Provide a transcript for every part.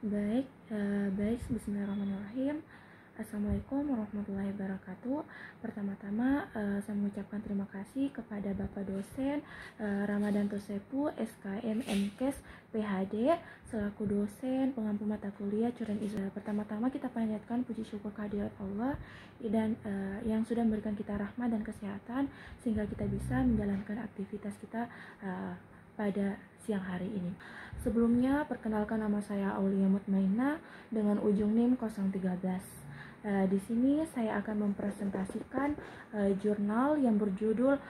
Baik, bismillahirrahmanirrahim. Assalamualaikum warahmatullahi wabarakatuh. Pertama-tama saya mengucapkan terima kasih kepada Bapak dosen Ramadan Tosepu, SKM MKes PhD, selaku dosen pengampu mata kuliah Curen Islam. Pertama-tama kita panjatkan puji syukur kehadirat Allah dan yang sudah memberikan kita rahmat dan kesehatan sehingga kita bisa menjalankan aktivitas kita pada siang hari ini. Sebelumnya, perkenalkan nama saya Aulia Mutmainah dengan ujung NIM 013. Di sini saya akan mempresentasikan jurnal yang berjudul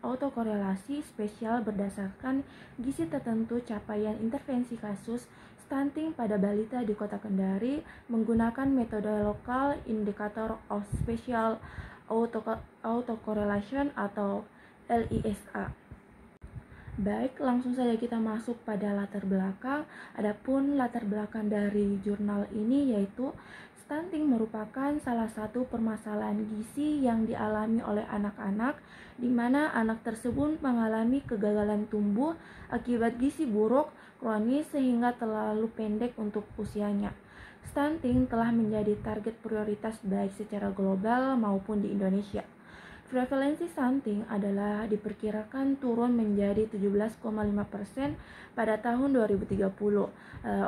Autokorelasi Spesial berdasarkan gizi tertentu capaian intervensi kasus stunting pada balita di Kota Kendari menggunakan metode Local Indicator of Spatial Autocorrelation atau LISA. Baik, langsung saja kita masuk pada latar belakang. Adapun latar belakang dari jurnal ini yaitu stunting merupakan salah satu permasalahan gizi yang dialami oleh anak-anak di mana anak tersebut mengalami kegagalan tumbuh akibat gizi buruk kronis sehingga terlalu pendek untuk usianya. Stunting telah menjadi target prioritas baik secara global maupun di Indonesia. Prevalensi stunting adalah diperkirakan turun menjadi 17,5% pada tahun 2030.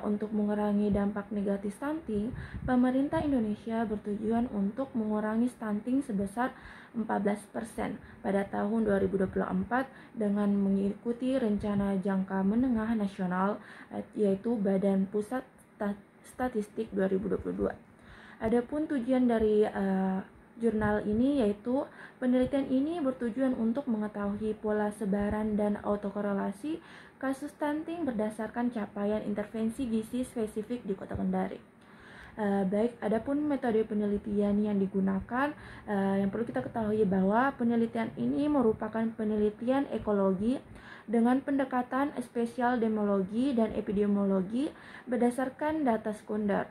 Untuk mengurangi dampak negatif stunting, pemerintah Indonesia bertujuan untuk mengurangi stunting sebesar 14% pada tahun 2024 dengan mengikuti rencana jangka menengah nasional yaitu Badan Pusat Statistik 2022. Adapun tujuan dari jurnal ini yaitu penelitian ini bertujuan untuk mengetahui pola sebaran dan autokorelasi kasus stunting berdasarkan capaian intervensi gizi spesifik di Kota Kendari. Baik, adapun metode penelitian yang digunakan, yang perlu kita ketahui bahwa penelitian ini merupakan penelitian ekologi dengan pendekatan spesial demologi dan epidemiologi berdasarkan data sekunder.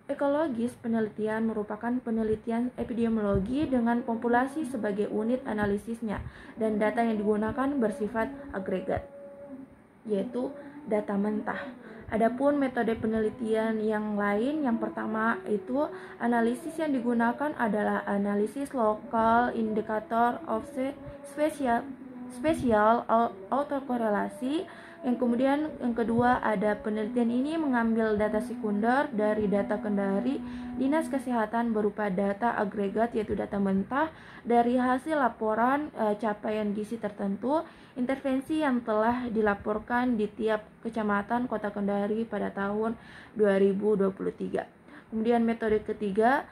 Ekologis penelitian merupakan penelitian epidemiologi dengan populasi sebagai unit analisisnya dan data yang digunakan bersifat agregat, yaitu data mentah. Adapun metode penelitian yang lain, yang pertama itu analisis yang digunakan adalah analisis Local Indicator of Spatial Autokorelasi. Yang kemudian yang kedua ada penelitian ini mengambil data sekunder dari data Kendari Dinas Kesehatan berupa data agregat yaitu data mentah dari hasil laporan capaian gizi tertentu intervensi yang telah dilaporkan di tiap kecamatan Kota Kendari pada tahun 2023. Kemudian metode ketiga,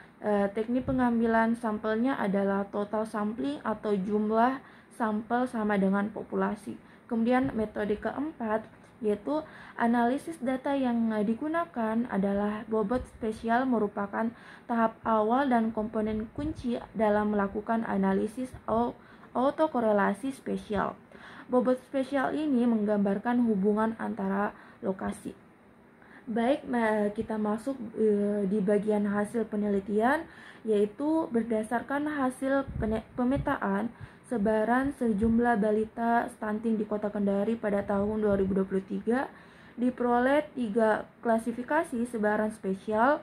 teknik pengambilan sampelnya adalah total sampling atau jumlah sampel sama dengan populasi. Kemudian metode keempat yaitu analisis data yang digunakan adalah bobot spesial merupakan tahap awal dan komponen kunci dalam melakukan analisis autokorelasi spesial. Bobot spesial ini menggambarkan hubungan antara lokasi. Baik, kita masuk di bagian hasil penelitian yaitu berdasarkan hasil pemetaan sebaran sejumlah balita stunting di Kota Kendari pada tahun 2023 diperoleh 3 klasifikasi sebaran spesial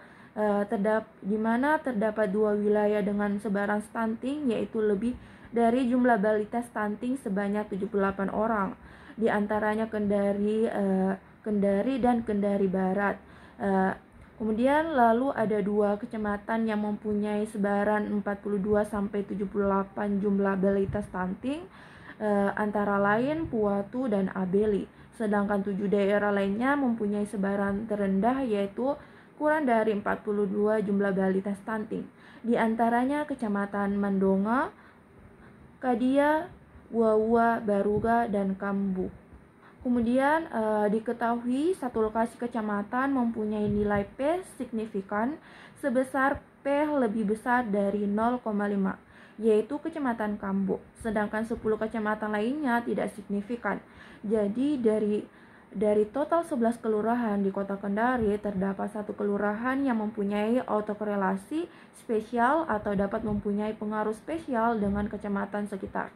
di mana terdapat 2 wilayah dengan sebaran stunting yaitu lebih dari jumlah balita stunting sebanyak 78 orang, di antaranya Kendari dan Kendari Barat. Kemudian lalu ada 2 kecamatan yang mempunyai sebaran 42-78 jumlah balita stunting, antara lain Puatu dan Abeli. Sedangkan 7 daerah lainnya mempunyai sebaran terendah yaitu kurang dari 42 jumlah balita stunting. Di antaranya Kecamatan Mandonga, Kadia, Wawa, Baruga, dan Kambu. Kemudian diketahui satu lokasi kecamatan mempunyai nilai P signifikan sebesar P lebih besar dari 0,5, yaitu Kecamatan Kambu. Sedangkan 10 kecamatan lainnya tidak signifikan. Jadi dari total 11 kelurahan di Kota Kendari terdapat 1 kelurahan yang mempunyai autokorelasi spesial atau dapat mempunyai pengaruh spesial dengan kecamatan sekitar.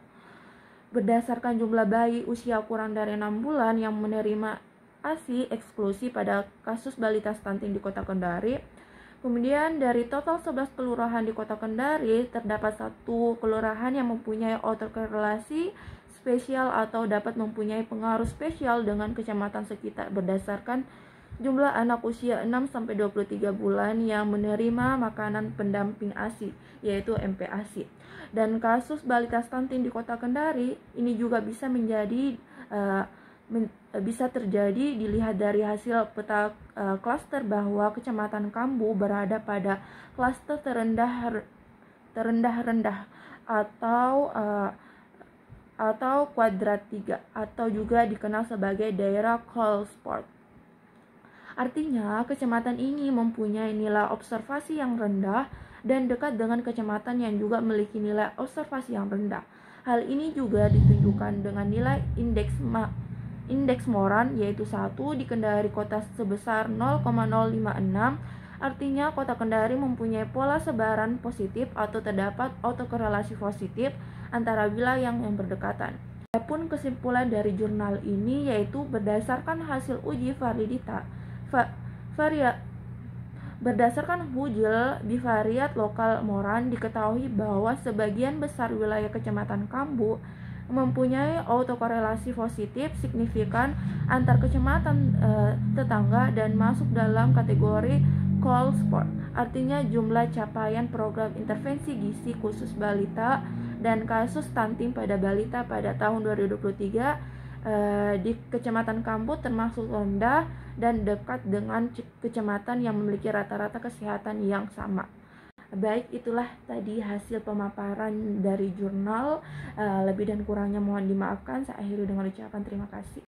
Berdasarkan jumlah bayi usia kurang dari 6 bulan yang menerima ASI eksklusi pada kasus balita stunting di Kota Kendari. Kemudian dari total 11 kelurahan di Kota Kendari, terdapat 1 kelurahan yang mempunyai autokorelasi spesial atau dapat mempunyai pengaruh spesial dengan kecamatan sekitar berdasarkan jumlah anak usia 6-23 bulan yang menerima makanan pendamping ASI, yaitu MPASI. Dan kasus balita stunting di Kota Kendari ini juga bisa terjadi dilihat dari hasil peta klaster bahwa Kecamatan Kambu berada pada klaster terendah atau kuadrat 3 atau juga dikenal sebagai daerah cold spot. Artinya, kecamatan ini mempunyai nilai observasi yang rendah dan dekat dengan kecamatan yang juga memiliki nilai observasi yang rendah. Hal ini juga ditunjukkan dengan nilai indeks Moran yaitu 1 di Kendari Kota sebesar 0,056. Artinya Kota Kendari mempunyai pola sebaran positif atau terdapat autokorelasi positif antara wilayah yang berdekatan. Adapun kesimpulan dari jurnal ini yaitu berdasarkan hasil uji bivariat lokal Moran diketahui bahwa sebagian besar wilayah Kecamatan Kambu mempunyai autokorelasi positif signifikan antar kecamatan tetangga dan masuk dalam kategori cold spot. Artinya jumlah capaian program intervensi gizi khusus balita dan kasus stunting pada balita pada tahun 2023 di Kecamatan Kambu termasuk rendah dan dekat dengan kecamatan yang memiliki rata-rata kesehatan yang sama. Baik, itulah tadi hasil pemaparan dari jurnal. Lebih dan kurangnya mohon dimaafkan. Saya akhiri dengan ucapan terima kasih.